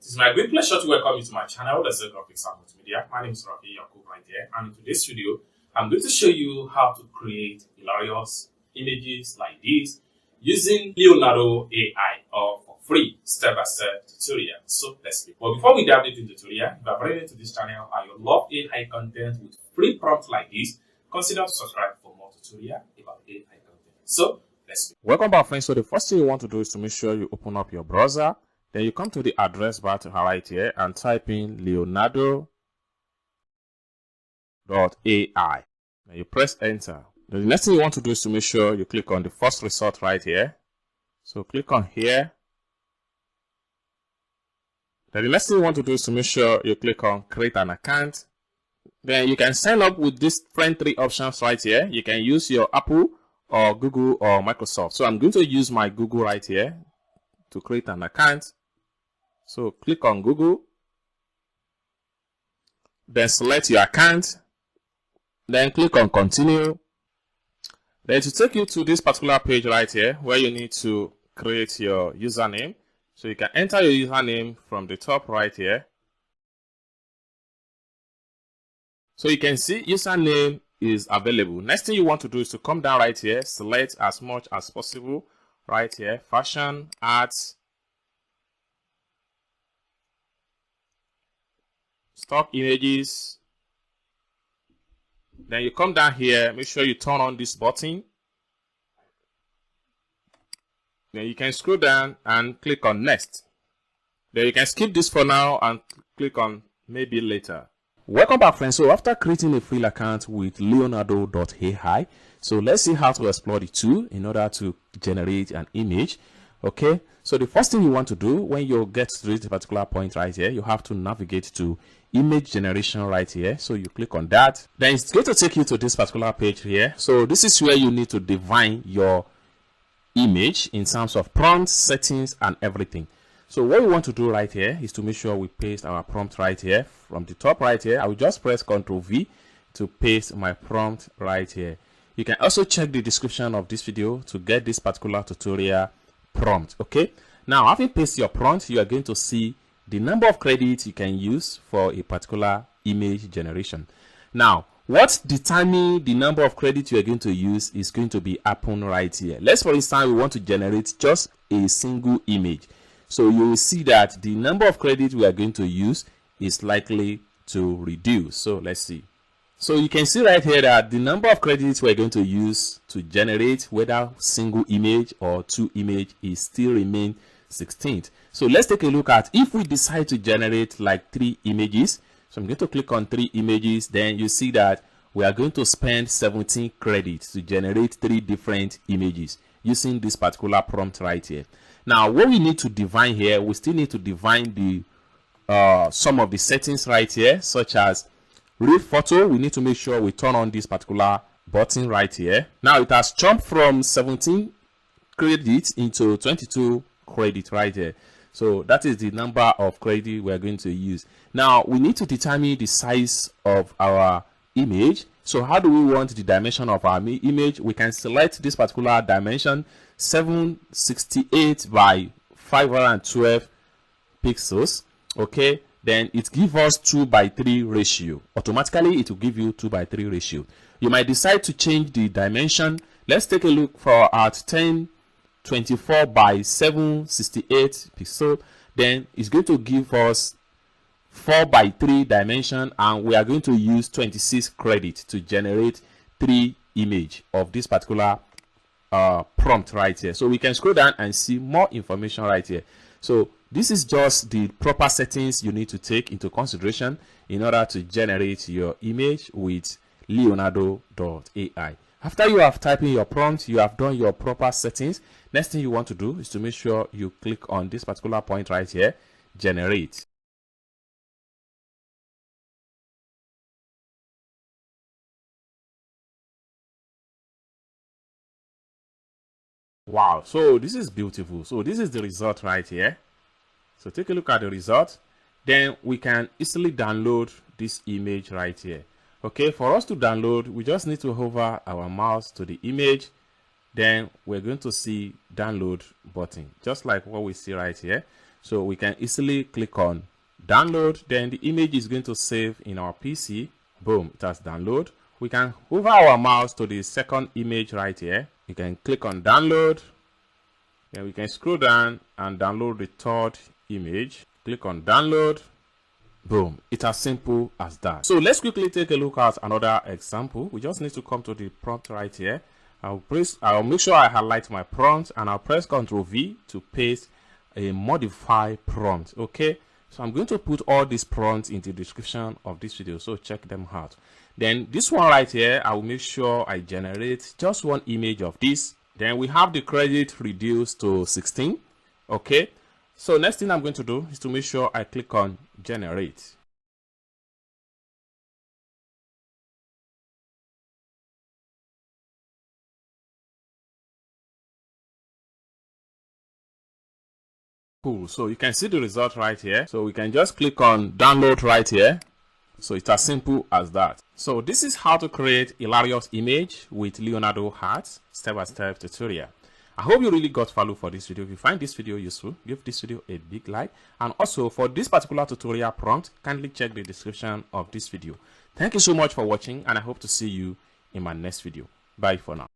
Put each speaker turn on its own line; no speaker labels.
It is my great pleasure to welcome you to my channel, the Surreal Graphics and Multimedia. My name is Rafi Yakub right here, and in today's video, I'm going to show you how to create hilarious images like this using Leonardo AI or for free step-by-step tutorial. So let's begin. But before we dive into the tutorial, if you are brand new to this channel and you love AI content with free prompts like this, consider to subscribe for more tutorial about AI content. So let's begin.
Welcome back, friends. So the first thing you want to do is to make sure you open up your browser. Then you come to the address bar to right here and type in leonardo.ai. Then you press enter. Then the next thing you want to do is to make sure you click on the first result right here. So click on here. Then the next thing you want to do is to make sure you click on create an account. Then you can sign up with these different three options right here. You can use your Apple or Google or Microsoft. So I'm going to use my Google right here to create an account. So click on Google, then select your account, then click on continue. Then to take you to this particular page right here where you need to create your username. So you can enter your username from the top right here. So you can see username is available. Next thing you want to do is to come down right here, select as much as possible right here, fashion, arts, stock images. Then you come down here, make sure you turn on this button. Then you can scroll down and click on next. Then you can skip this for now and click on maybe later. Welcome back, friends. So after creating a free account with leonardo.ai, so let's see how to explore the tool in order to generate an image. Okay, so the first thing you want to do when you get to this particular point right here, you have to navigate to image generation right here. So you click on that, then it's going to take you to this particular page here. So this is where you need to define your image in terms of prompts, settings, and everything. So what we want to do right here is to make sure we paste our prompt right here from the top right here. I will just press Ctrl V to paste my prompt right here. You can also check the description of this video to get this particular tutorial prompt. Okay, now having pasted your prompt, you are going to see the number of credits you can use for a particular image generation. Now what determines the number of credits you are going to use is going to be happen right here. Let's, for instance, we want to generate just a single image. So you will see that the number of credits we are going to use is likely to reduce. So let's see. So you can see right here that the number of credits we're going to use to generate whether single image or two image is still remain 16. So let's take a look at if we decide to generate like 3 images. So I'm going to click on 3 images. Then you see that we are going to spend 17 credits to generate 3 different images using this particular prompt right here. Now what we need to define here, we still need to define the some of the settings right here, such as real photo. We need to make sure we turn on this particular button right here. Now it has jumped from 17 credits into 22 credit right here. So that is the number of credit we are going to use. Now we need to determine the size of our image. So how do we want the dimension of our image? We can select this particular dimension, 768 by 512 pixels. Okay, then it gives us 2:3 ratio. Automatically it will give you 2:3 ratio. You might decide to change the dimension. Let's take a look for at 1024 by 768 pixel. Then it's going to give us 4:3 dimension, and we are going to use 26 credits to generate 3 images of this particular prompt right here. So we can scroll down and see more information right here. So this is just the proper settings you need to take into consideration in order to generate your image with leonardo.ai. After you have typed in your prompt, you have done your proper settings. Next thing you want to do is to make sure you click on this particular point right here, generate. Wow, so this is beautiful. So this is the result right here. So take a look at the result. Then we can easily download this image right here. Okay, for us to download, we just need to hover our mouse to the image. Then we're going to see download button, just like what we see right here. So we can easily click on download. Then the image is going to save in our PC. Boom, it has download. We can hover our mouse to the second image right here. You can click on download. Then we can scroll down and download the third image. Click on download. Boom, it's as simple as that. So let's quickly take a look at another example. We just need to come to the prompt right here. I'll make sure I highlight my prompt, and I'll press Ctrl V to paste a modify prompt. Okay, so I'm going to put all these prompts in the description of this video, so check them out. Then this one right here, I will make sure I generate just one image of this. Then we have the credit reduced to 16. Okay, so next thing I'm going to do is to make sure I click on generate. Cool, so you can see the result right here. So we can just click on download right here. So it's as simple as that. So this is how to create hilarious image with Leonardo Art step-by-step tutorial. I hope you really got value for this video. If you find this video useful, give this video a big like. And also for this particular tutorial prompt, kindly check the description of this video. Thank you so much for watching, and I hope to see you in my next video. Bye for now.